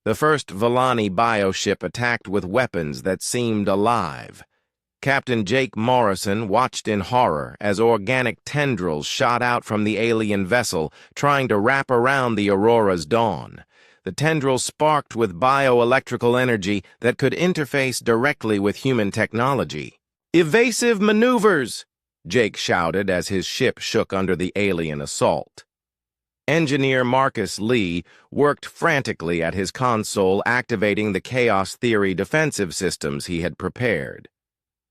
The first Volani bioship attacked with weapons that seemed alive. Captain Jake Morrison watched in horror as organic tendrils shot out from the alien vessel, trying to wrap around the Aurora's dawn. The tendrils sparked with bioelectrical energy that could interface directly with human technology. "Evasive maneuvers!" Jake shouted as his ship shook under the alien assault. Engineer Marcus Lee worked frantically at his console, activating the chaos theory defensive systems he had prepared.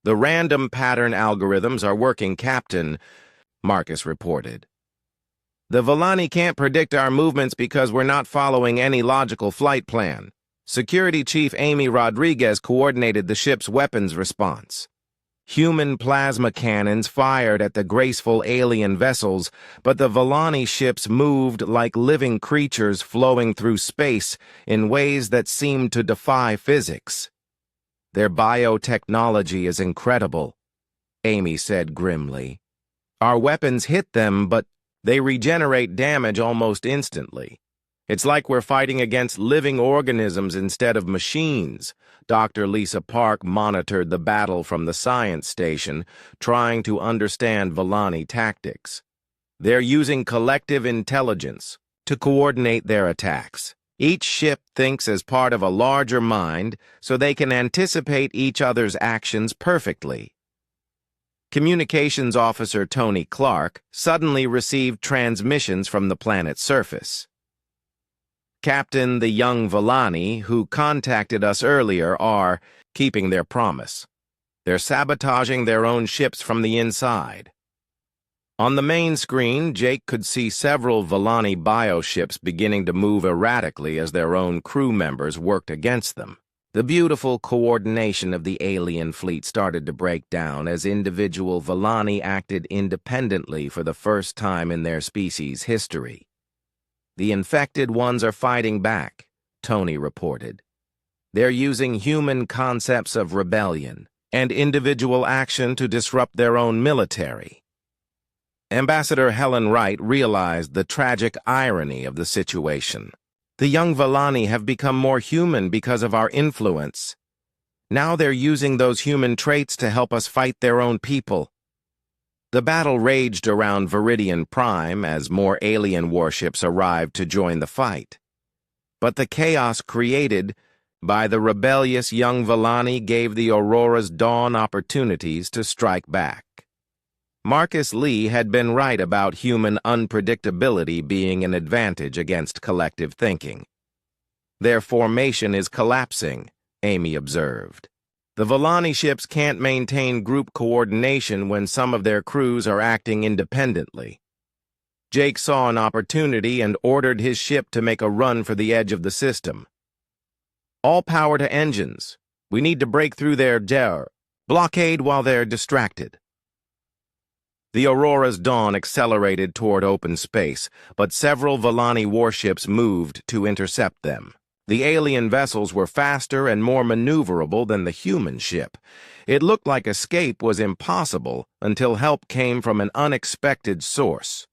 "The random pattern algorithms are working, Captain," Marcus reported. "The Volani can't predict our movements because we're not following any logical flight plan." Security Chief Amy Rodriguez coordinated the ship's weapons response. Human plasma cannons fired at the graceful alien vessels, but the Volani ships moved like living creatures flowing through space in ways that seemed to defy physics. "Their biotechnology is incredible," Amy said grimly. "Our weapons hit them, but they regenerate damage almost instantly. It's like we're fighting against living organisms instead of machines." Dr. Lisa Park monitored the battle from the science station, trying to understand Volani tactics. "They're using collective intelligence to coordinate their attacks. Each ship thinks as part of a larger mind, so they can anticipate each other's actions perfectly." Communications Officer Tony Clark suddenly received transmissions from the planet's surface. "Captain, the young Volani who contacted us earlier are keeping their promise. They're sabotaging their own ships from the inside." On the main screen, Jake could see several Volani bioships beginning to move erratically as their own crew members worked against them. The beautiful coordination of the alien fleet started to break down as individual Volani acted independently for the first time in their species' history. "The infected ones are fighting back," Tony reported. "They're using human concepts of rebellion and individual action to disrupt their own military." Ambassador Helen Wright realized the tragic irony of the situation. "The young Volani have become more human because of our influence. Now they're using those human traits to help us fight their own people." The battle raged around Viridian Prime as more alien warships arrived to join the fight. But the chaos created by the rebellious young Volani gave the Aurora's dawn opportunities to strike back. Marcus Lee had been right about human unpredictability being an advantage against collective thinking. "Their formation is collapsing," Amy observed. "The Volani ships can't maintain group coordination when some of their crews are acting independently." Jake saw an opportunity and ordered his ship to make a run for the edge of the system. "All power to engines. We need to break through their blockade while they're distracted." The Aurora's dawn accelerated toward open space, but several Volani warships moved to intercept them. The alien vessels were faster and more maneuverable than the human ship. It looked like escape was impossible until help came from an unexpected source.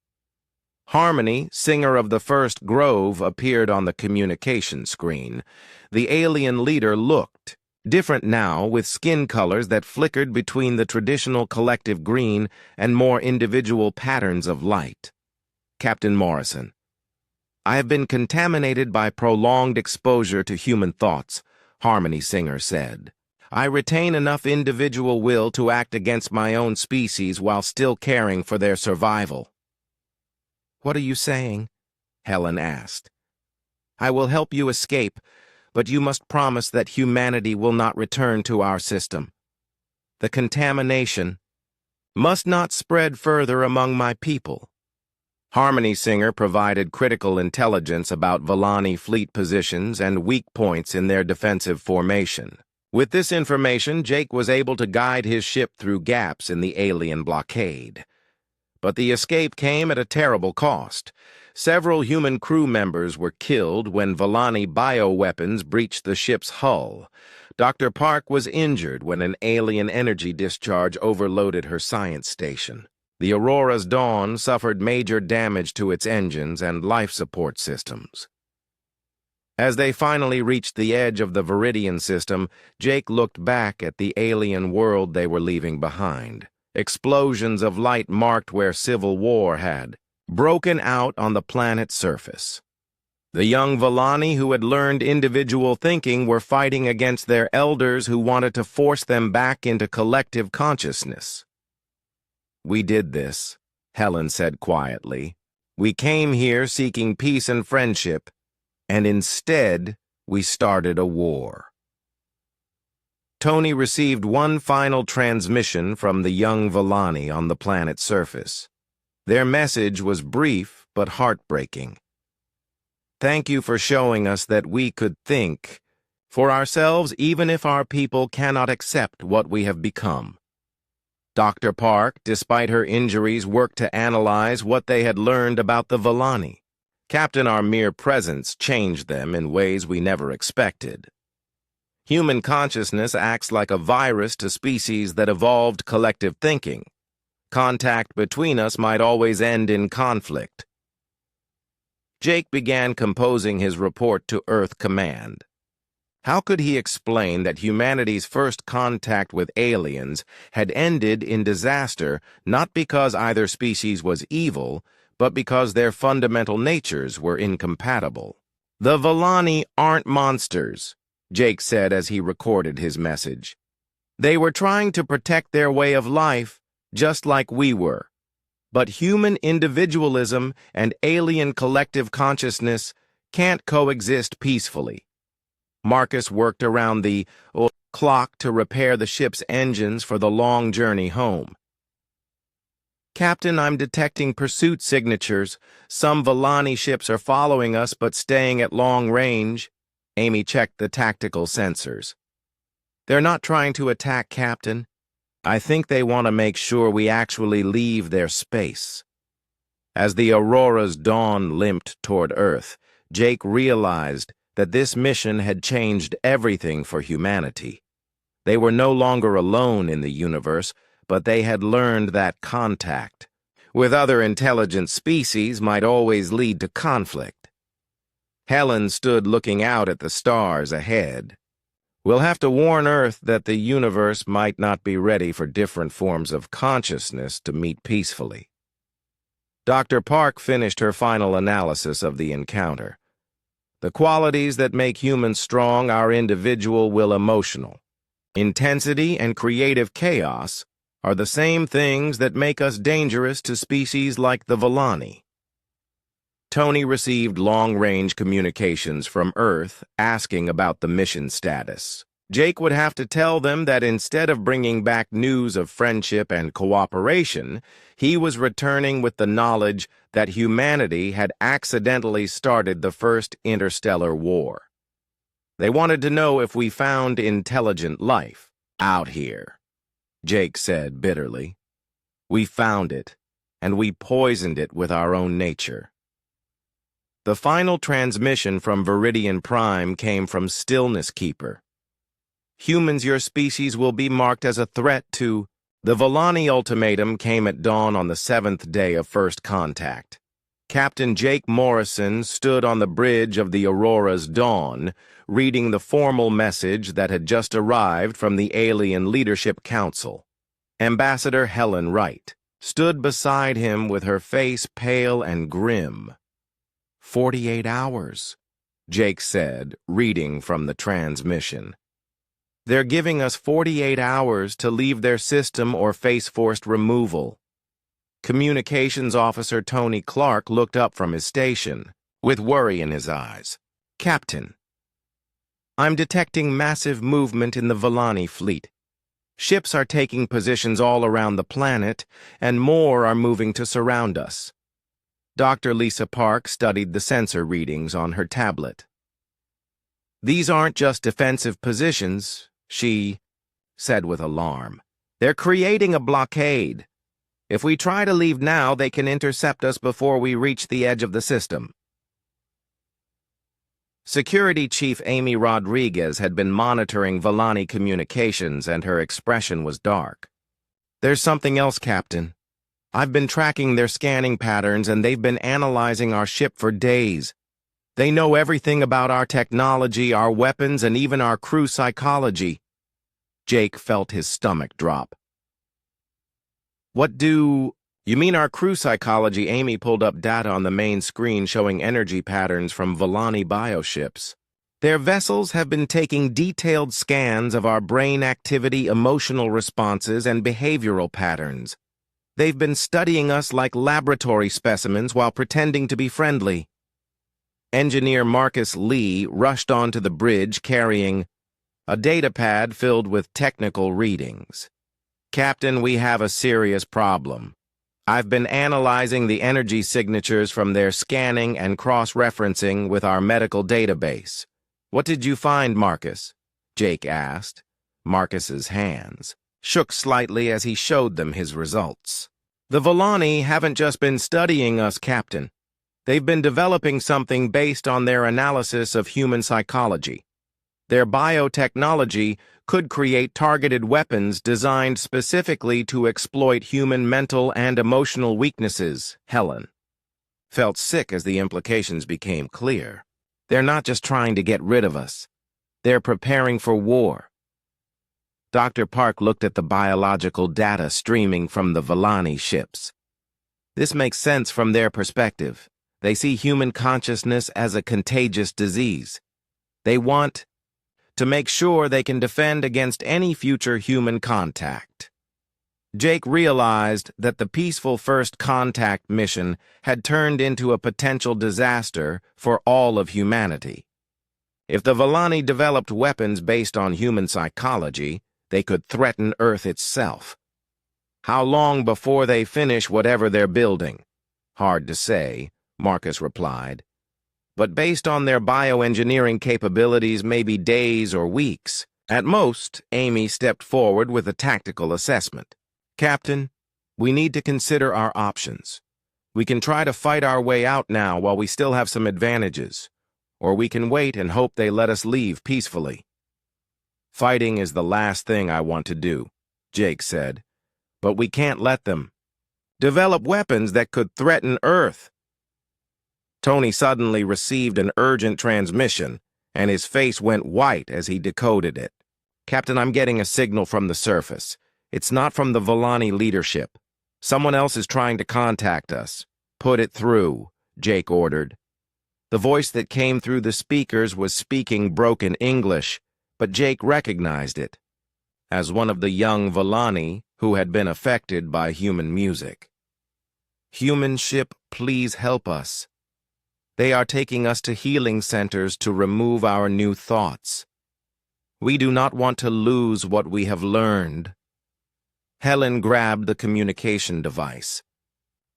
Harmony, singer of the first Grove, appeared on the communication screen. The alien leader looked different now, with skin colors that flickered between the traditional collective green and more individual patterns of light. "Captain Morrison, I have been contaminated by prolonged exposure to human thoughts," Harmony Singer said. "I retain enough individual will to act against my own species while still caring for their survival." "What are you saying?" Helen asked. "I will help you escape, but you must promise that humanity will not return to our system. The contamination must not spread further among my people." Harmony Singer provided critical intelligence about Volani fleet positions and weak points in their defensive formation. With this information, Jake was able to guide his ship through gaps in the alien blockade. But the escape came at a terrible cost. Several human crew members were killed when Volani bioweapons breached the ship's hull. Dr. Park was injured when an alien energy discharge overloaded her science station. The Aurora's dawn suffered major damage to its engines and life support systems. As they finally reached the edge of the Viridian system, Jake looked back at the alien world they were leaving behind. Explosions of light marked where civil war had broken out on the planet's surface. The young Villani who had learned individual thinking were fighting against their elders who wanted to force them back into collective consciousness. "We did this," Helen said quietly. "We came here seeking peace and friendship, and instead we started a war." Tony received one final transmission from the young Villani on the planet's surface. Their message was brief but heartbreaking. "Thank you for showing us that we could think for ourselves even if our people cannot accept what we have become." Dr. Park, despite her injuries, worked to analyze what they had learned about the Villani. Captain, our mere presence changed them in ways we never expected. Human consciousness acts like a virus to species that evolved collective thinking. Contact between us might always end in conflict. Jake began composing his report to Earth Command. How could he explain that humanity's first contact with aliens had ended in disaster not because either species was evil, but because their fundamental natures were incompatible? "The Villani aren't monsters," Jake said as he recorded his message. "They were trying to protect their way of life, just like we were. But human individualism and alien collective consciousness can't coexist peacefully." Marcus worked around the clock to repair the ship's engines for the long journey home. "Captain, I'm detecting pursuit signatures. Some Villani ships are following us but staying at long range." Amy checked the tactical sensors. "They're not trying to attack, Captain. I think they want to make sure we actually leave their space." As the Aurora's dawn limped toward Earth, Jake realized that this mission had changed everything for humanity. They were no longer alone in the universe, but they had learned that contact with other intelligent species might always lead to conflict. Helen stood looking out at the stars ahead. "We'll have to warn Earth that the universe might not be ready for different forms of consciousness to meet peacefully." Dr. Park finished her final analysis of the encounter. "The qualities that make humans strong are individual will emotional. Intensity and creative chaos are the same things that make us dangerous to species like the Villani." Tony received long-range communications from Earth asking about the mission status. Jake would have to tell them that instead of bringing back news of friendship and cooperation, he was returning with the knowledge that humanity had accidentally started the first interstellar war. "They wanted to know if we found intelligent life out here," Jake said bitterly. "We found it, and we poisoned it with our own nature." The final transmission from Viridian Prime came from Stillness Keeper. "Humans, your species will be marked as a threat to..." The Villani ultimatum came at dawn on the 7th day of first contact. Captain Jake Morrison stood on the bridge of the Aurora's dawn, reading the formal message that had just arrived from the Alien Leadership Council. Ambassador Helen Wright stood beside him with her face pale and grim. 48 hours, Jake said, reading from the transmission. "They're giving us 48 hours to leave their system or face forced removal." Communications Officer Tony Clark looked up from his station, with worry in his eyes. "Captain, I'm detecting massive movement in the Villani fleet. Ships are taking positions all around the planet, and more are moving to surround us." Dr. Lisa Park studied the sensor readings on her tablet. "These aren't just defensive positions," she said with alarm. "They're creating a blockade. If we try to leave now, they can intercept us before we reach the edge of the system." Security Chief Amy Rodriguez had been monitoring Villani communications, and her expression was dark. "There's something else, Captain. I've been tracking their scanning patterns, and they've been analyzing our ship for days. They know everything about our technology, our weapons, and even our crew psychology. Jake felt his stomach drop. What do... You mean our crew psychology? Amy pulled up data on the main screen showing energy patterns from Volani bioships. Their vessels have been taking detailed scans of our brain activity, emotional responses, and behavioral patterns. They've been studying us like laboratory specimens while pretending to be friendly. Engineer Marcus Lee rushed onto the bridge carrying a data pad filled with technical readings. Captain, we have a serious problem. I've been analyzing the energy signatures from their scanning and cross-referencing with our medical database. What did you find, Marcus? Jake asked. Marcus's hands shook slightly as he showed them his results. The Volani haven't just been studying us, Captain. They've been developing something based on their analysis of human psychology. Their biotechnology could create targeted weapons designed specifically to exploit human mental and emotional weaknesses. Helen felt sick as the implications became clear. They're not just trying to get rid of us. They're preparing for war. Dr. Park looked at the biological data streaming from the Volani ships. This makes sense from their perspective. They see human consciousness as a contagious disease. They want to make sure they can defend against any future human contact. Jake realized that the peaceful First Contact mission had turned into a potential disaster for all of humanity. If the Volani developed weapons based on human psychology, they could threaten Earth itself. How long before they finish whatever they're building? Hard to say, Marcus replied. But based on their bioengineering capabilities, maybe days or weeks. At most, Amy stepped forward with a tactical assessment. Captain, we need to consider our options. We can try to fight our way out now while we still have some advantages, or we can wait and hope they let us leave peacefully. Fighting is the last thing I want to do, Jake said, but we can't let them develop weapons that could threaten Earth. Tony suddenly received an urgent transmission, and his face went white as he decoded it. Captain, I'm getting a signal from the surface. It's not from the Volani leadership. Someone else is trying to contact us. Put it through, Jake ordered. The voice that came through the speakers was speaking broken English, but Jake recognized it as one of the young Volani who had been affected by human music. Human ship, please help us. They are taking us to healing centers to remove our new thoughts. We do not want to lose what we have learned. Helen grabbed the communication device.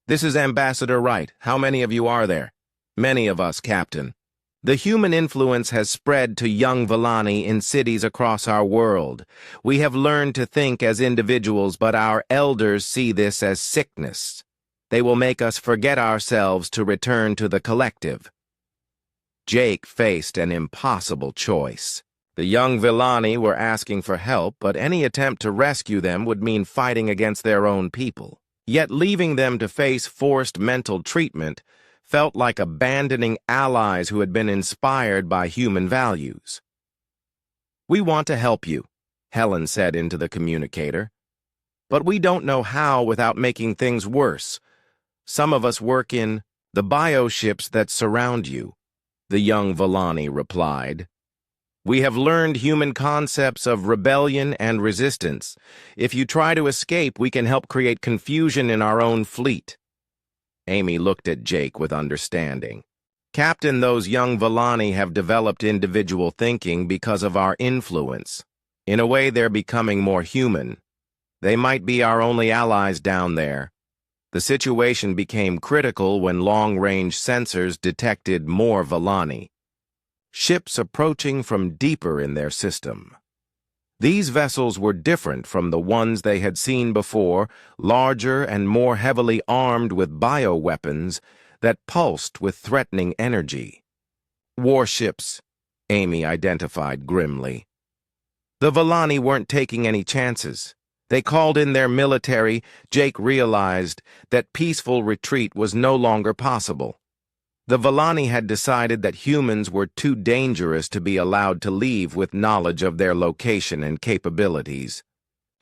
This is Ambassador Wright. How many of you are there? Many of us, Captain. The human influence has spread to young Volani in cities across our world. We have learned to think as individuals, but our elders see this as sickness. They will make us forget ourselves to return to the collective. Jake faced an impossible choice. The young Volani were asking for help, but any attempt to rescue them would mean fighting against their own people. Yet leaving them to face forced mental treatment felt like abandoning allies who had been inspired by human values. We want to help you, Helen said into the communicator. But we don't know how without making things worse. Some of us work in the bioships that surround you, the young Volani replied. We have learned human concepts of rebellion and resistance. If you try to escape, we can help create confusion in our own fleet. Amy looked at Jake with understanding. Captain, those young Volani have developed individual thinking because of our influence. In a way, they're becoming more human. They might be our only allies down there. The situation became critical when long-range sensors detected more Volani. Ships approaching from deeper in their system. These vessels were different from the ones they had seen before, larger and more heavily armed with bioweapons that pulsed with threatening energy. Warships, Amy identified grimly. The Volani weren't taking any chances. They called in their military. Jake realized that peaceful retreat was no longer possible. The Villani had decided that humans were too dangerous to be allowed to leave with knowledge of their location and capabilities.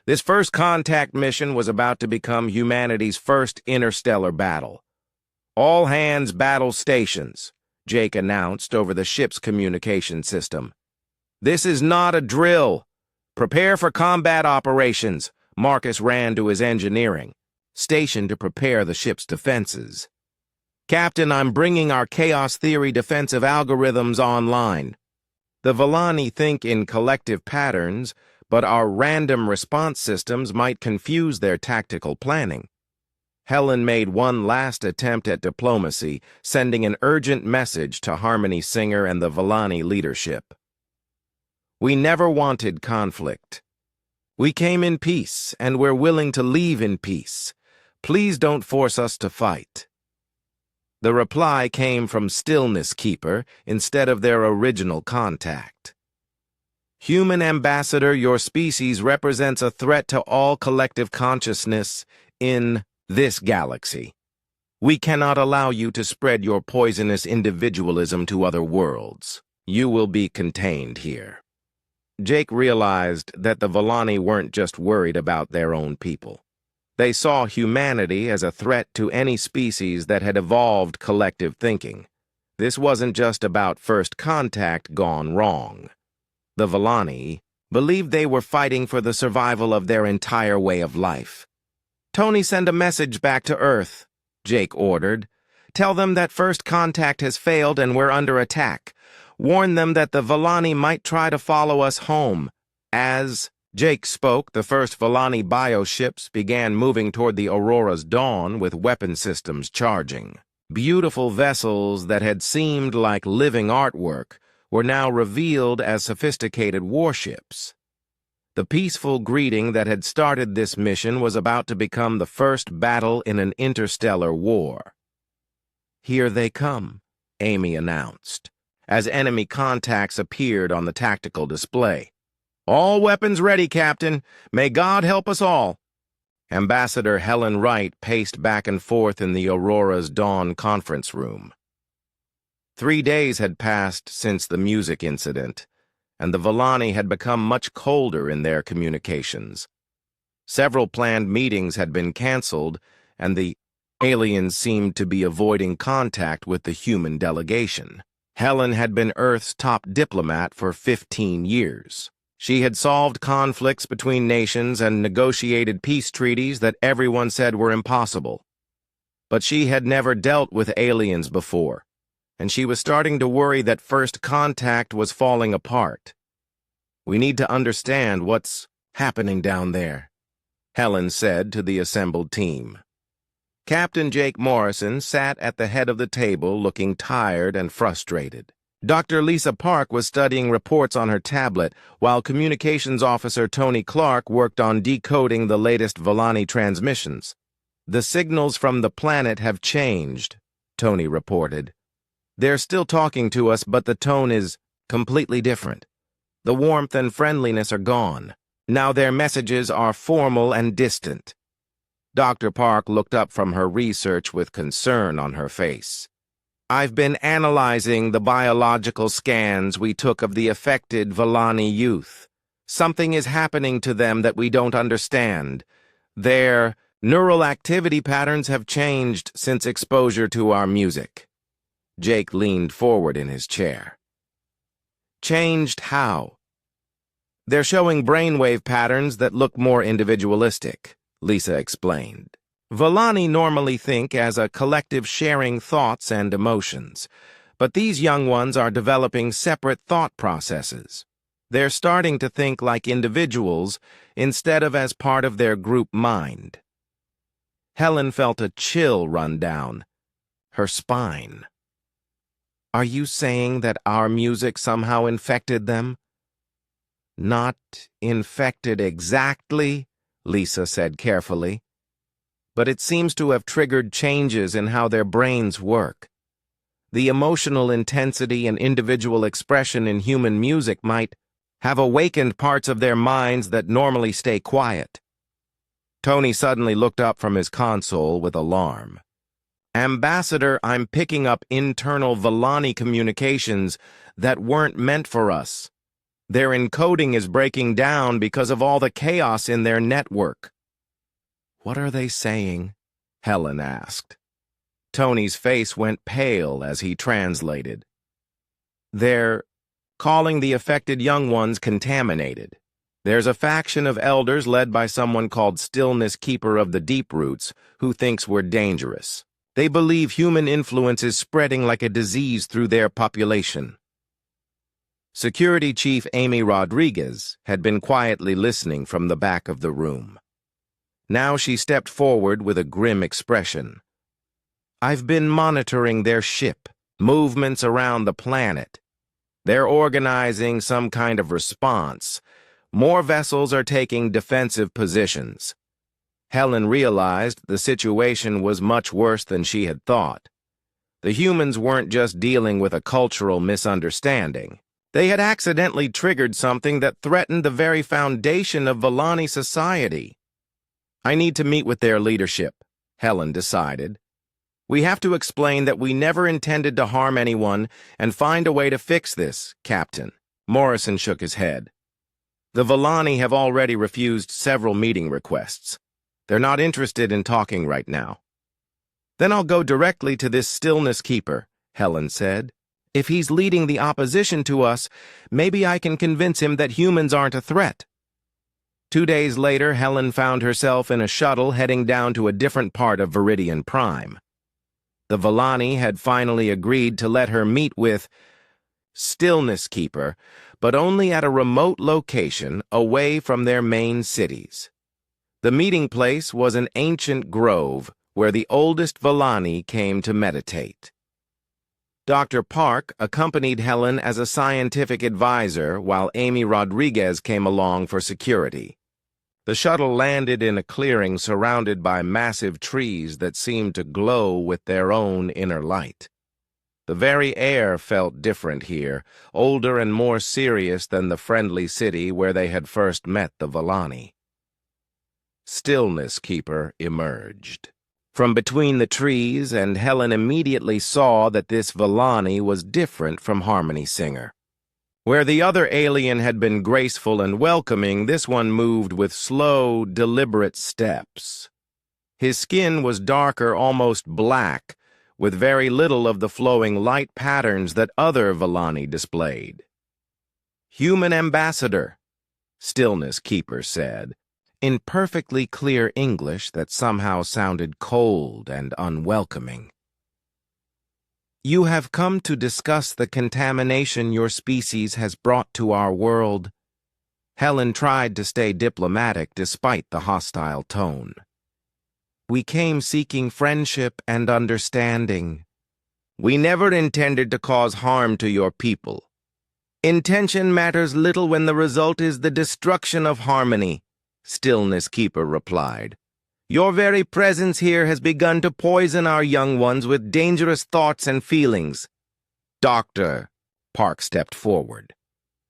This first contact mission was about to become humanity's first interstellar battle. "All hands battle stations," Jake announced over the ship's communication system. "This is not a drill. Prepare for combat operations." Marcus ran to his engineering station to prepare the ship's defenses. "Captain, I'm bringing our chaos theory defensive algorithms online. The Villani think in collective patterns, but our random response systems might confuse their tactical planning." Helen made one last attempt at diplomacy, sending an urgent message to Harmony Singer and the Villani leadership. "We never wanted conflict. We came in peace, and we're willing to leave in peace. Please don't force us to fight." The reply came from Stillness Keeper instead of their original contact. "Human Ambassador, your species represents a threat to all collective consciousness in this galaxy. We cannot allow you to spread your poisonous individualism to other worlds. You will be contained here." Jake realized that the Villani weren't just worried about their own people. They saw humanity as a threat to any species that had evolved collective thinking. This wasn't just about first contact gone wrong. The Villani believed they were fighting for the survival of their entire way of life. "Tony, send a message back to Earth," Jake ordered. "Tell them that first contact has failed and we're under attack. Warn them that the Villani might try to follow us home." As Jake spoke, the first Villani bioships began moving toward the Aurora's dawn with weapon systems charging. Beautiful vessels that had seemed like living artwork were now revealed as sophisticated warships. The peaceful greeting that had started this mission was about to become the first battle in an interstellar war. "Here they come," Amy announced, as enemy contacts appeared on the tactical display. "All weapons ready, Captain. May God help us all." Ambassador Helen Wright paced back and forth in the Aurora's Dawn conference room. 3 days had passed since the music incident, and the Villani had become much colder in their communications. Several planned meetings had been canceled, and the aliens seemed to be avoiding contact with the human delegation. Helen had been Earth's top diplomat for 15 years. She had solved conflicts between nations and negotiated peace treaties that everyone said were impossible. But she had never dealt with aliens before, and she was starting to worry that first contact was falling apart. "We need to understand what's happening down there," Helen said to the assembled team. Captain Jake Morrison sat at the head of the table looking tired and frustrated. Dr. Lisa Park was studying reports on her tablet, while Communications Officer Tony Clark worked on decoding the latest Villani transmissions. "The signals from the planet have changed," Tony reported. "They're still talking to us, but the tone is completely different. The warmth and friendliness are gone. Now their messages are formal and distant." Dr. Park looked up from her research with concern on her face. "I've been analyzing the biological scans we took of the affected Villani youth. Something is happening to them that we don't understand. Their neural activity patterns have changed since exposure to our music." Jake leaned forward in his chair. "Changed how?" "They're showing brainwave patterns that look more individualistic," Lisa explained. "Villani normally think as a collective sharing thoughts and emotions, but these young ones are developing separate thought processes. They're starting to think like individuals instead of as part of their group mind." Helen felt a chill run down her spine. "Are you saying that our music somehow infected them?" "Not infected exactly," Lisa said carefully, "but it seems to have triggered changes in how their brains work. The emotional intensity and individual expression in human music might have awakened parts of their minds that normally stay quiet." Tony suddenly looked up from his console with alarm. Ambassador, I'm picking up internal Villani communications that weren't meant for us. Their encoding is breaking down because of all the chaos in their network. What are they saying? Helen asked. Tony's face went pale as he translated. They're calling the affected young ones contaminated. There's a faction of elders led by someone called Stillness Keeper of the Deep Roots who thinks we're dangerous. They believe human influence is spreading like a disease through their population. Security Chief Amy Rodriguez had been quietly listening from the back of the room. Now she stepped forward with a grim expression. I've been monitoring their ship, movements around the planet. They're organizing some kind of response. More vessels are taking defensive positions. Helen realized the situation was much worse than she had thought. The humans weren't just dealing with a cultural misunderstanding. They had accidentally triggered something that threatened the very foundation of Villani society. I need to meet with their leadership, Helen decided. We have to explain that we never intended to harm anyone and find a way to fix this, Captain. Morrison shook his head. The Villani have already refused several meeting requests. They're not interested in talking right now. Then I'll go directly to this Stillness Keeper, Helen said. If he's leading the opposition to us, maybe I can convince him that humans aren't a threat. 2 days later, Helen found herself in a shuttle heading down to a different part of Viridian Prime. The Villani had finally agreed to let her meet with Stillness Keeper, but only at a remote location away from their main cities. The meeting place was an ancient grove where the oldest Villani came to meditate. Dr. Park accompanied Helen as a scientific advisor while Amy Rodriguez came along for security. The shuttle landed in a clearing surrounded by massive trees that seemed to glow with their own inner light. The very air felt different here, older and more serious than the friendly city where they had first met the Villani. Stillness Keeper emerged from between the trees, and Helen immediately saw that this Villani was different from Harmony Singer. Where the other alien had been graceful and welcoming, this one moved with slow, deliberate steps. His skin was darker, almost black, with very little of the flowing light patterns that other Villani displayed. Human Ambassador, Stillness Keeper said, in perfectly clear English that somehow sounded cold and unwelcoming. You have come to discuss the contamination your species has brought to our world. Helen tried to stay diplomatic despite the hostile tone. We came seeking friendship and understanding. We never intended to cause harm to your people. Intention matters little when the result is the destruction of harmony, Stillness Keeper replied. Your very presence here has begun to poison our young ones with dangerous thoughts and feelings. Doctor, Park stepped forward.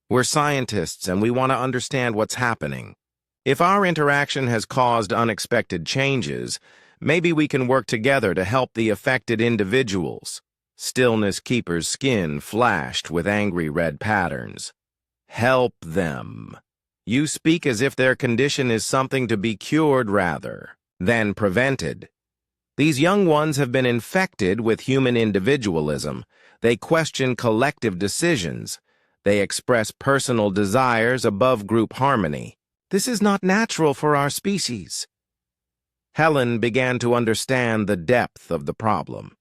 We're scientists and we want to understand what's happening. If our interaction has caused unexpected changes, maybe we can work together to help the affected individuals. Stillness Keeper's skin flashed with angry red patterns. Help them. You speak as if their condition is something to be cured rather than prevented. These young ones have been infected with human individualism. They question collective decisions. They express personal desires above group harmony. This is not natural for our species. Helen began to understand the depth of the problem.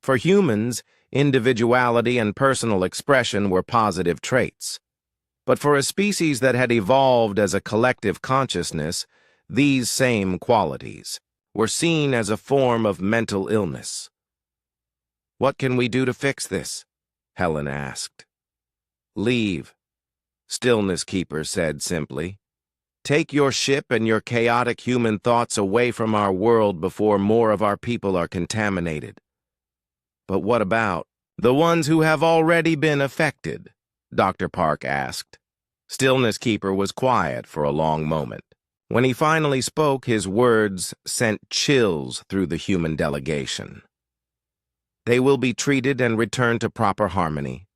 For humans, individuality and personal expression were positive traits. But for a species that had evolved as a collective consciousness, these same qualities were seen as a form of mental illness. What can we do to fix this? Helen asked. Leave, Stillness Keeper said simply. Take your ship and your chaotic human thoughts away from our world before more of our people are contaminated. But what about the ones who have already been affected? Dr. Park asked. Stillness Keeper was quiet for a long moment. When he finally spoke, his words sent chills through the human delegation. They will be treated and returned to proper harmony.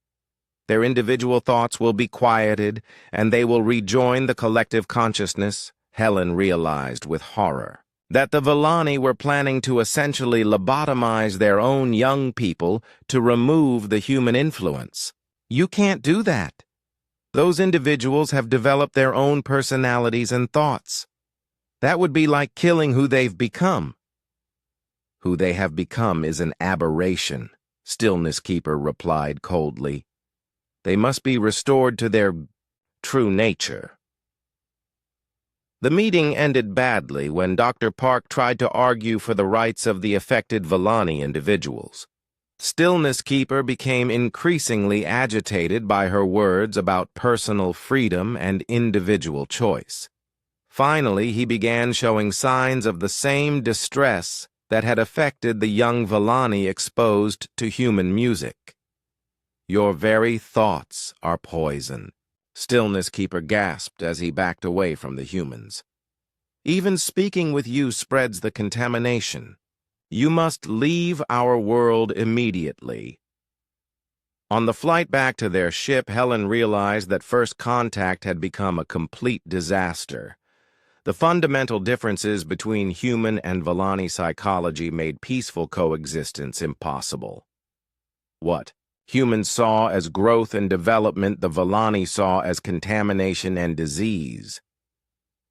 Their individual thoughts will be quieted, and they will rejoin the collective consciousness. Helen realized with horror that the Villani were planning to essentially lobotomize their own young people to remove the human influence. You can't do that. Those individuals have developed their own personalities and thoughts. That would be like killing who they've become. Who they have become is an aberration, Stillness Keeper replied coldly. They must be restored to their true nature. The meeting ended badly when Dr. Park tried to argue for the rights of the affected Villani individuals. Stillness Keeper became increasingly agitated by her words about personal freedom and individual choice. Finally, he began showing signs of the same distress that had affected the young Villani exposed to human music. Your very thoughts are poison, Stillness Keeper gasped as he backed away from the humans. Even speaking with you spreads the contamination. You must leave our world immediately. On the flight back to their ship, Helen realized that First Contact had become a complete disaster. The fundamental differences between human and Villani psychology made peaceful coexistence impossible. What humans saw as growth and development, the Villani saw as contamination and disease.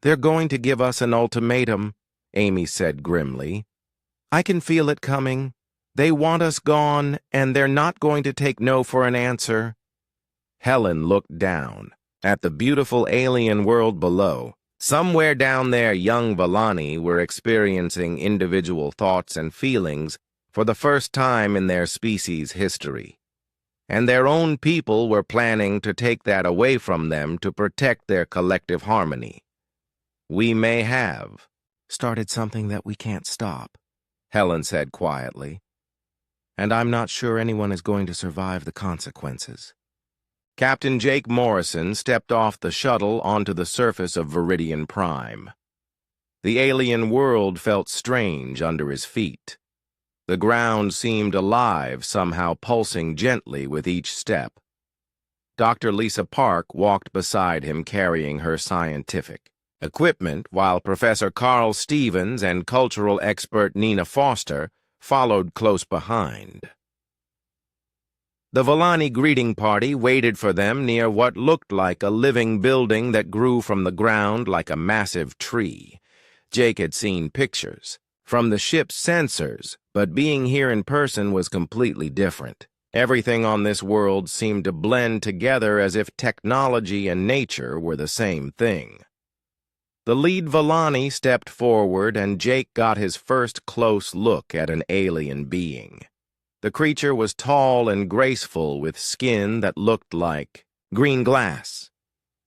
They're going to give us an ultimatum, Amy said grimly. I can feel it coming. They want us gone, and they're not going to take no for an answer. Helen looked down at the beautiful alien world below. Somewhere down there, young Villani were experiencing individual thoughts and feelings for the first time in their species' history. And their own people were planning to take that away from them to protect their collective harmony. We may have started something that we can't stop, Helen said quietly. And I'm not sure anyone is going to survive the consequences. Captain Jake Morrison stepped off the shuttle onto the surface of Viridian Prime. The alien world felt strange under his feet. The ground seemed alive, somehow pulsing gently with each step. Dr. Lisa Park walked beside him carrying her scientific equipment, while Professor Carl Stevens and cultural expert Nina Foster followed close behind. The Villani greeting party waited for them near what looked like a living building that grew from the ground like a massive tree. Jake had seen pictures from the ship's sensors, but being here in person was completely different. Everything on this world seemed to blend together as if technology and nature were the same thing. The lead Villani stepped forward, and Jake got his first close look at an alien being. The creature was tall and graceful, with skin that looked like green glass.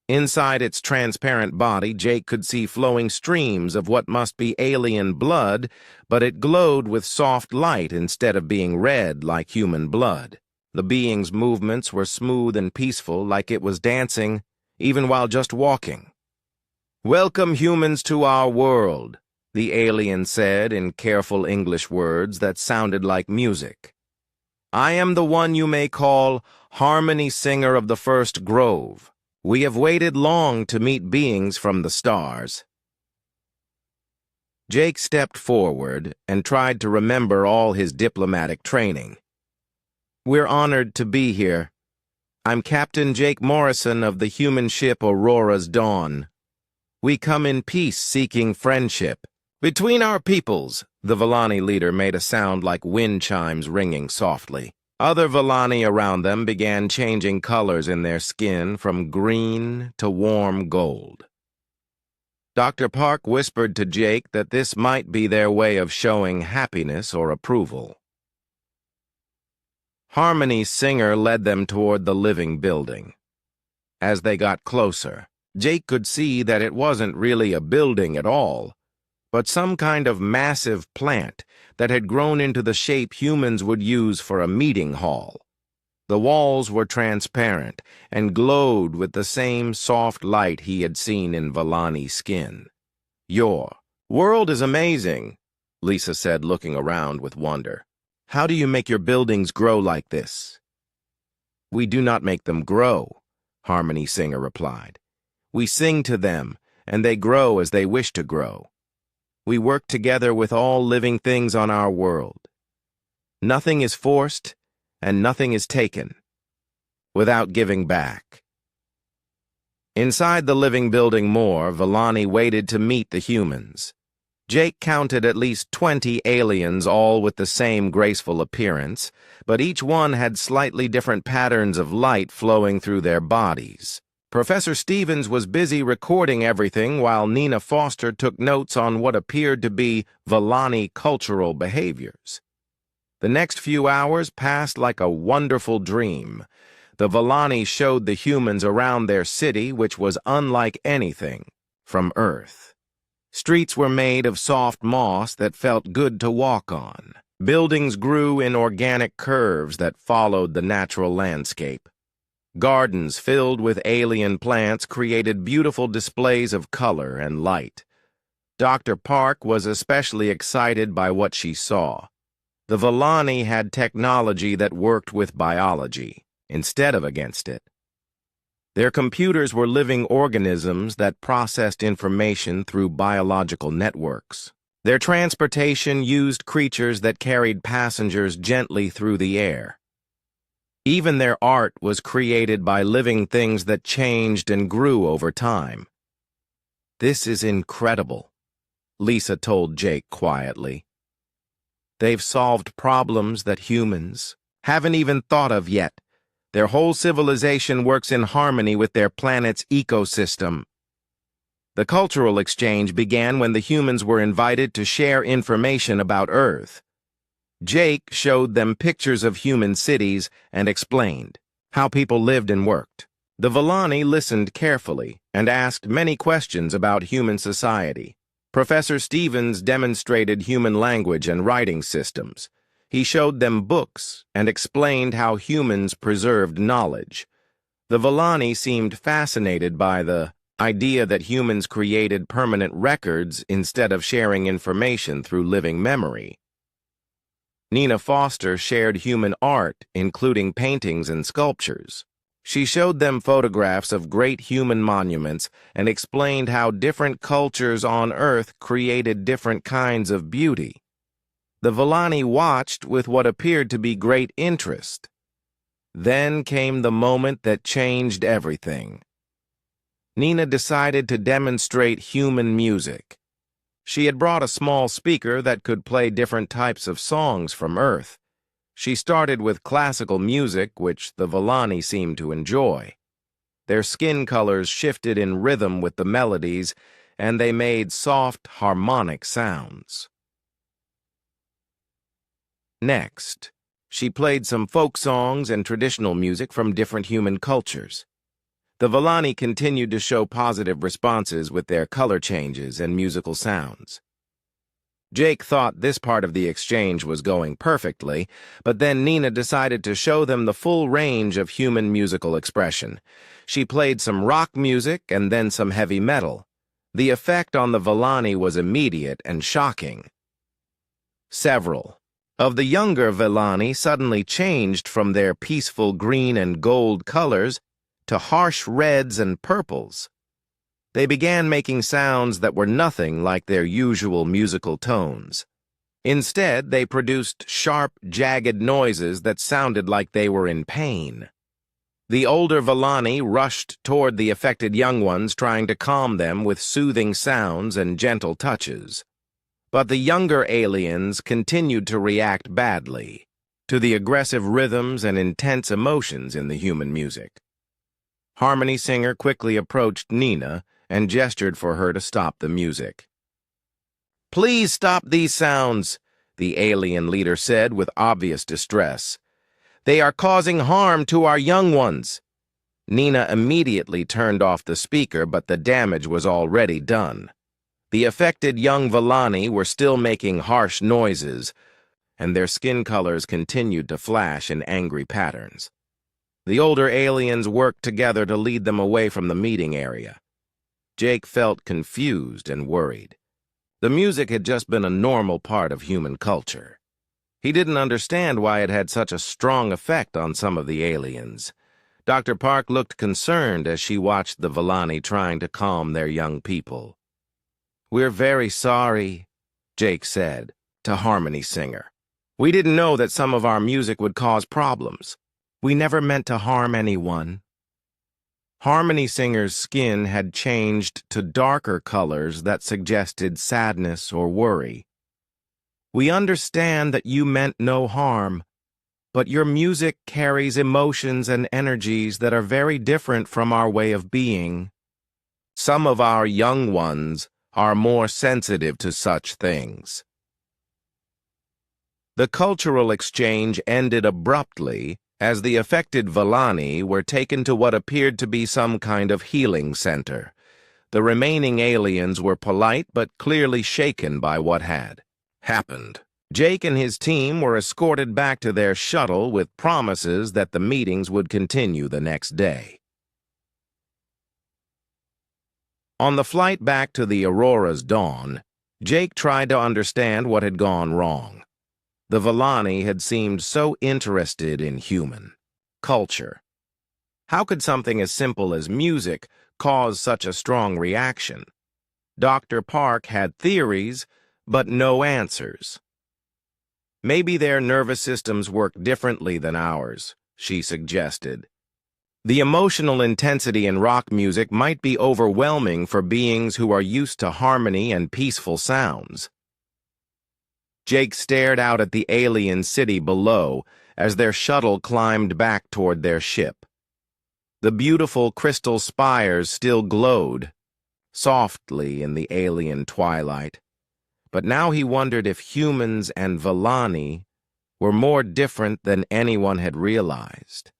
Inside its transparent body, Jake could see flowing streams of what must be alien blood, but it glowed with soft light instead of being red like human blood. The being's movements were smooth and peaceful, like it was dancing, even while just walking. "Welcome, humans, to our world," the alien said in careful English words that sounded like music. "I am the one you may call Harmony Singer of the First Grove. We have waited long to meet beings from the stars." Jake stepped forward and tried to remember all his diplomatic training. "We're honored to be here. I'm Captain Jake Morrison of the human ship Aurora's Dawn. We come in peace, seeking friendship between our peoples." The Villani leader made a sound like wind chimes ringing softly. Other Villani around them began changing colors in their skin from green to warm gold. Dr. Park whispered to Jake that this might be their way of showing happiness or approval. Harmony's singer led them toward the living building. As they got closer, Jake could see that it wasn't really a building at all, but some kind of massive plant that had grown into the shape humans would use for a meeting hall. The walls were transparent and glowed with the same soft light he had seen in Villani skin. "Your world is amazing," Lisa said, looking around with wonder. "How do you make your buildings grow like this?" "We do not make them grow," Harmony Singer replied. "We sing to them, and they grow as they wish to grow. We work together with all living things on our world. Nothing is forced, and nothing is taken, without giving back." Inside the living building more, Villani waited to meet the humans. Jake counted at least 20 aliens, all with the same graceful appearance, but each one had slightly different patterns of light flowing through their bodies. Professor Stevens was busy recording everything while Nina Foster took notes on what appeared to be Villani cultural behaviors. The next few hours passed like a wonderful dream. The Villani showed the humans around their city, which was unlike anything from Earth. Streets were made of soft moss that felt good to walk on. Buildings grew in organic curves that followed the natural landscape. Gardens filled with alien plants created beautiful displays of color and light. Dr. Park was especially excited by what she saw. The Villani had technology that worked with biology, instead of against it. Their computers were living organisms that processed information through biological networks. Their transportation used creatures that carried passengers gently through the air. Even their art was created by living things that changed and grew over time. "This is incredible," Lisa told Jake quietly. "They've solved problems that humans haven't even thought of yet. Their whole civilization works in harmony with their planet's ecosystem." The cultural exchange began when the humans were invited to share information about Earth. Jake showed them pictures of human cities and explained how people lived and worked. The Villani listened carefully and asked many questions about human society. Professor Stevens demonstrated human language and writing systems. He showed them books and explained how humans preserved knowledge. The Villani seemed fascinated by the idea that humans created permanent records instead of sharing information through living memory. Nina Foster shared human art, including paintings and sculptures. She showed them photographs of great human monuments and explained how different cultures on Earth created different kinds of beauty. The Villani watched with what appeared to be great interest. Then came the moment that changed everything. Nina decided to demonstrate human music. She had brought a small speaker that could play different types of songs from Earth. She started with classical music, which the Villani seemed to enjoy. Their skin colors shifted in rhythm with the melodies, and they made soft, harmonic sounds. Next, she played some folk songs and traditional music from different human cultures. The Villani continued to show positive responses with their color changes and musical sounds. Jake thought this part of the exchange was going perfectly, but then Nina decided to show them the full range of human musical expression. She played some rock music and then some heavy metal. The effect on the Villani was immediate and shocking. Several of the younger Villani suddenly changed from their peaceful green and gold colors to harsh reds and purples. They began making sounds that were nothing like their usual musical tones. Instead, they produced sharp, jagged noises that sounded like they were in pain. The older Villani rushed toward the affected young ones, trying to calm them with soothing sounds and gentle touches. But the younger aliens continued to react badly to the aggressive rhythms and intense emotions in the human music. Harmony Singer quickly approached Nina and gestured for her to stop the music. "Please stop these sounds," the alien leader said with obvious distress. "They are causing harm to our young ones." Nina immediately turned off the speaker, but the damage was already done. The affected young Villani were still making harsh noises, and their skin colors continued to flash in angry patterns. The older aliens worked together to lead them away from the meeting area. Jake felt confused and worried. The music had just been a normal part of human culture. He didn't understand why it had such a strong effect on some of the aliens. Dr. Park looked concerned as she watched the Villani trying to calm their young people. "We're very sorry," Jake said to Harmony Singer. "We didn't know that some of our music would cause problems. We never meant to harm anyone." Harmony Singer's skin had changed to darker colors that suggested sadness or worry. "We understand that you meant no harm, but your music carries emotions and energies that are very different from our way of being. Some of our young ones are more sensitive to such things." The cultural exchange ended abruptly as the affected Villani were taken to what appeared to be some kind of healing center. The remaining aliens were polite but clearly shaken by what had happened. Jake and his team were escorted back to their shuttle with promises that the meetings would continue the next day. On the flight back to the Aurora's dawn, Jake tried to understand what had gone wrong. The Villani had seemed so interested in human culture. How could something as simple as music cause such a strong reaction? Dr. Park had theories, but no answers. "Maybe their nervous systems work differently than ours," she suggested. "The emotional intensity in rock music might be overwhelming for beings who are used to harmony and peaceful sounds." Jake stared out at the alien city below as their shuttle climbed back toward their ship. The beautiful crystal spires still glowed softly in the alien twilight, but now he wondered if humans and Villani were more different than anyone had realized.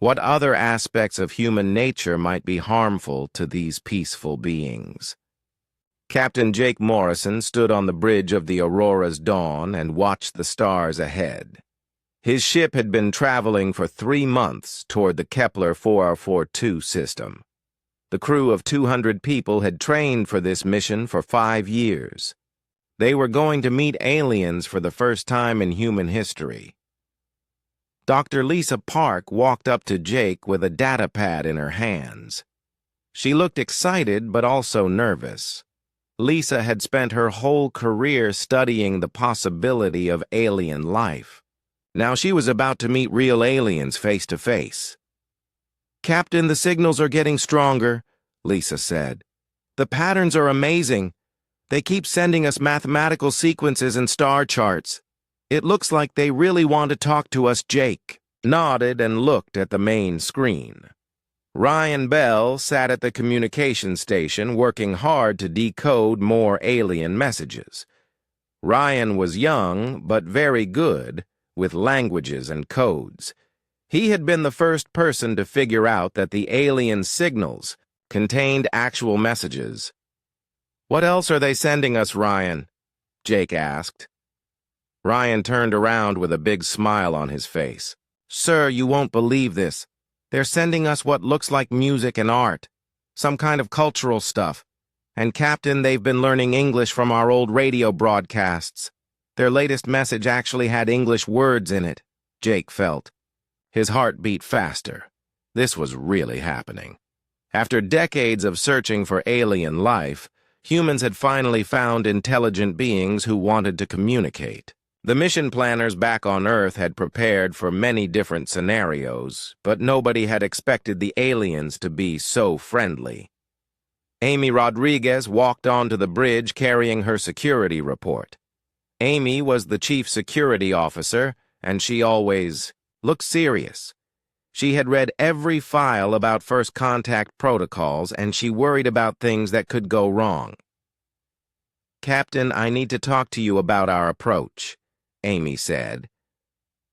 What other aspects of human nature might be harmful to these peaceful beings? Captain Jake Morrison stood on the bridge of the Aurora's dawn and watched the stars ahead. His ship had been traveling for 3 months toward the Kepler 4042 system. The crew of 200 people had trained for this mission for 5 years. They were going to meet aliens for the first time in human history. Dr. Lisa Park walked up to Jake with a data pad in her hands. She looked excited but also nervous. Lisa had spent her whole career studying the possibility of alien life. Now she was about to meet real aliens face to face. "Captain, the signals are getting stronger," Lisa said. "The patterns are amazing. They keep sending us mathematical sequences and star charts. It looks like they really want to talk to us." Jake nodded and looked at the main screen. Ryan Bell sat at the communication station working hard to decode more alien messages. Ryan was young, but very good with languages and codes. He had been the first person to figure out that the alien signals contained actual messages. "What else are they sending us, Ryan?" Jake asked. Ryan turned around with a big smile on his face. "Sir, you won't believe this. They're sending us what looks like music and art, some kind of cultural stuff. And Captain, they've been learning English from our old radio broadcasts. Their latest message actually had English words in it," Jake felt. His heart beat faster. This was really happening. After decades of searching for alien life, humans had finally found intelligent beings who wanted to communicate. The mission planners back on Earth had prepared for many different scenarios, but nobody had expected the aliens to be so friendly. Amy Rodriguez walked onto the bridge carrying her security report. Amy was the chief security officer, and she always looked serious. She had read every file about first contact protocols, and she worried about things that could go wrong. "Captain, I need to talk to you about our approach," Amy said.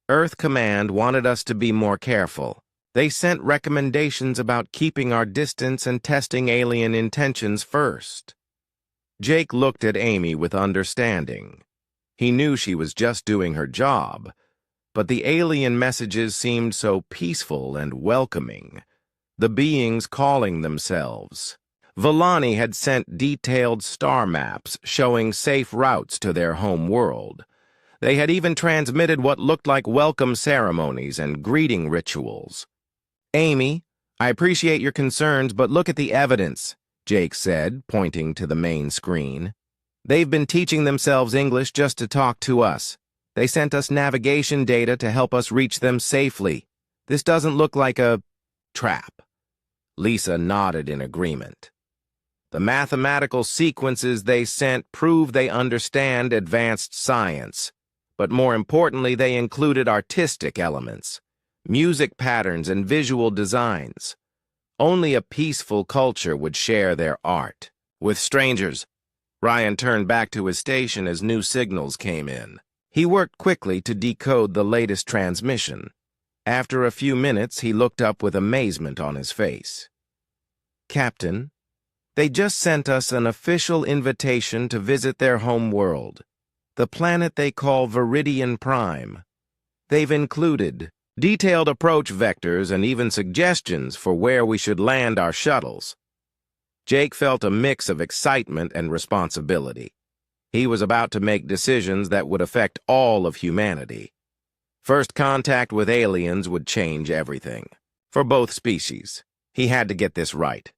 "Earth Command wanted us to be more careful. They sent recommendations about keeping our distance and testing alien intentions first." Jake looked at Amy with understanding. He knew she was just doing her job, but the alien messages seemed so peaceful and welcoming. The beings calling themselves Villani had sent detailed star maps showing safe routes to their home world. They had even transmitted what looked like welcome ceremonies and greeting rituals. "Amy, I appreciate your concerns, but look at the evidence," Jake said, pointing to the main screen. "They've been teaching themselves English just to talk to us. They sent us navigation data to help us reach them safely. This doesn't look like a trap." Lisa nodded in agreement. The mathematical sequences they sent prove they understand advanced science, but more importantly, they included artistic elements, music patterns, and visual designs. Only a peaceful culture would share their art with strangers. Ryan turned back to his station as new signals came in. He worked quickly to decode the latest transmission. After a few minutes, he looked up with amazement on his face. "Captain, they just sent us an official invitation to visit their home world, the planet they call Viridian Prime. They've included detailed approach vectors and even suggestions for where we should land our shuttles." Jake felt a mix of excitement and responsibility. He was about to make decisions that would affect all of humanity. First contact with aliens would change everything. For both species, he had to get this right.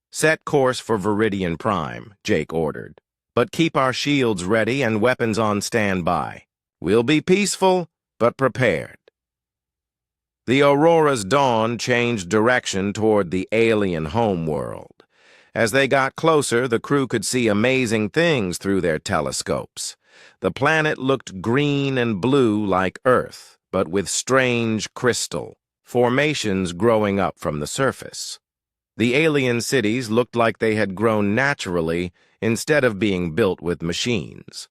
"Set course for Viridian Prime," Jake ordered. "But keep our shields ready and weapons on standby. We'll be peaceful, but prepared." The Aurora's dawn changed direction toward the alien homeworld. As they got closer, the crew could see amazing things through their telescopes. The planet looked green and blue like Earth, but with strange crystal formations growing up from the surface. The alien cities looked like they had grown naturally instead of being built with machines.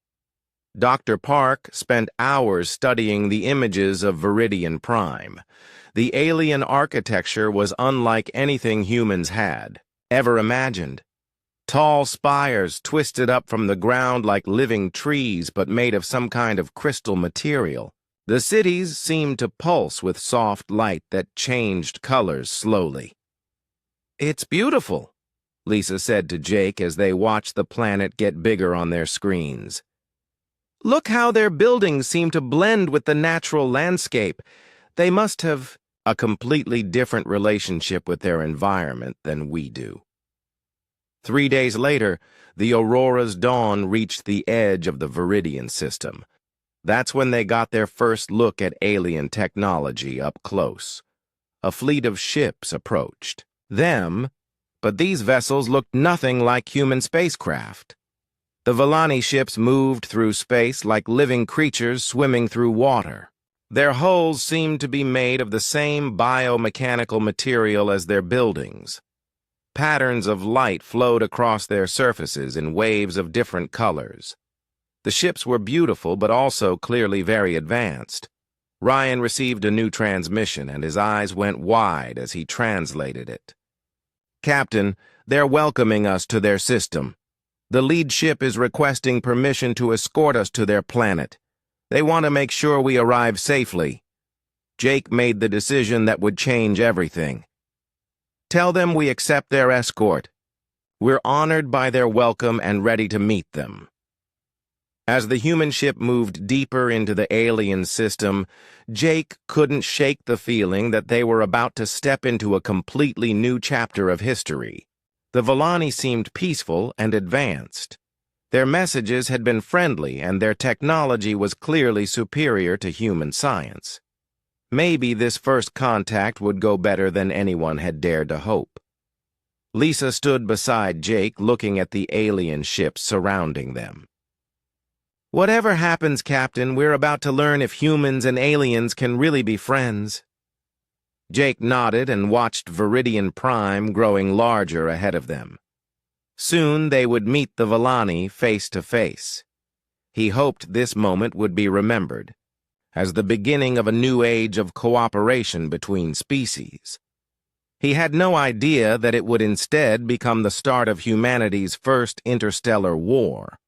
Dr. Park spent hours studying the images of Viridian Prime. The alien architecture was unlike anything humans had ever imagined. Tall spires twisted up from the ground like living trees but made of some kind of crystal material. The cities seemed to pulse with soft light that changed colors slowly. "It's beautiful," Lisa said to Jake as they watched the planet get bigger on their screens. "Look how their buildings seem to blend with the natural landscape. They must have a completely different relationship with their environment than we do." 3 days later, the Aurora's dawn reached the edge of the Viridian system. That's when they got their first look at alien technology up close. A fleet of ships approached them, but these vessels looked nothing like human spacecraft. The Villani ships moved through space like living creatures swimming through water. Their hulls seemed to be made of the same biomechanical material as their buildings. Patterns of light flowed across their surfaces in waves of different colors. The ships were beautiful but also clearly very advanced. Ryan received a new transmission and his eyes went wide as he translated it. "Captain, they're welcoming us to their system. The lead ship is requesting permission to escort us to their planet. They want to make sure we arrive safely." Jake made the decision that would change everything. "Tell them we accept their escort. We're honored by their welcome and ready to meet them." As the human ship moved deeper into the alien system, Jake couldn't shake the feeling that they were about to step into a completely new chapter of history. The Villani seemed peaceful and advanced. Their messages had been friendly and their technology was clearly superior to human science. Maybe this first contact would go better than anyone had dared to hope. Lisa stood beside Jake, looking at the alien ships surrounding them. "Whatever happens, Captain, we're about to learn if humans and aliens can really be friends." Jake nodded and watched Viridian Prime growing larger ahead of them. Soon they would meet the Villani face to face. He hoped this moment would be remembered as the beginning of a new age of cooperation between species. He had no idea that it would instead become the start of humanity's first interstellar war.